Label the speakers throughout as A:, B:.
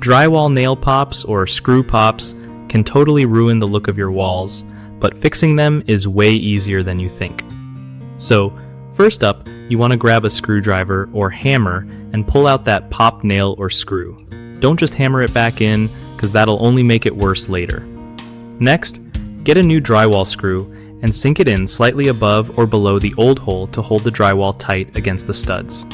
A: Drywall nail pops or screw pops can totally ruin the look of your walls, but fixing them is way easier than you think. So, first up, you want to grab a screwdriver or hammer and pull out that popped nail or screw. Don't just hammer it back in, because that'll only make it worse later. Next, get a new drywall screw and sink it in slightly above or below the old hole to hold the drywall tight against the studs.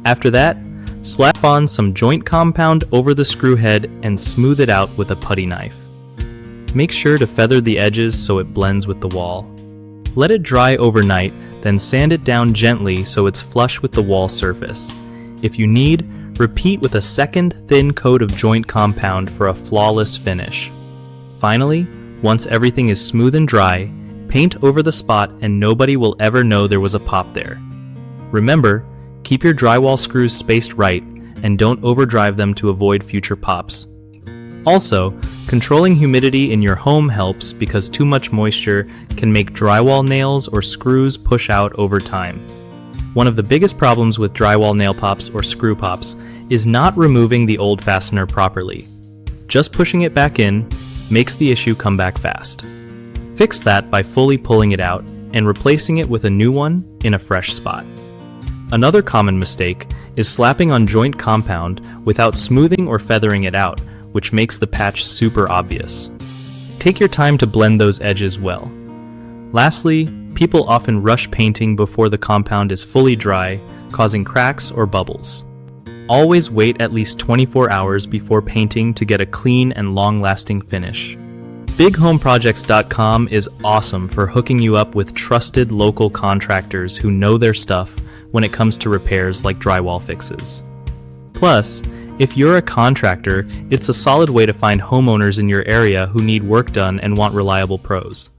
A: After that, slap on some joint compound over the screw head and smooth it out with a putty knife. Make sure to feather the edges so it blends with the wall. Let it dry overnight, then sand it down gently so it's flush with the wall surface. If you need, repeat with a second thin coat of joint compound for a flawless finish. Finally, once everything is smooth and dry, paint over the spot and nobody will ever know there was a pop there. Remember, keep your drywall screws spaced right and don't overdrive them to avoid future pops. Also, controlling humidity in your home helps because too much moisture can make drywall nails or screws push out over time. One of the biggest problems with drywall nail pops or screw pops is not removing the old fastener properly. Just pushing it back in makes the issue come back fast. Fix that by fully pulling it out and replacing it with a new one in a fresh spot. Another common mistake is slapping on joint compound without smoothing or feathering it out, which makes the patch super obvious. Take your time to blend those edges well. Lastly, people often rush painting before the compound is fully dry, causing cracks or bubbles. Always wait at least 24 hours before painting to get a clean and long-lasting finish. BigHomeProjects.com is awesome for hooking you up with trusted local contractors who know their stuff when it comes to repairs like drywall fixes. Plus, if you're a contractor, it's a solid way to find homeowners in your area who need work done and want reliable pros.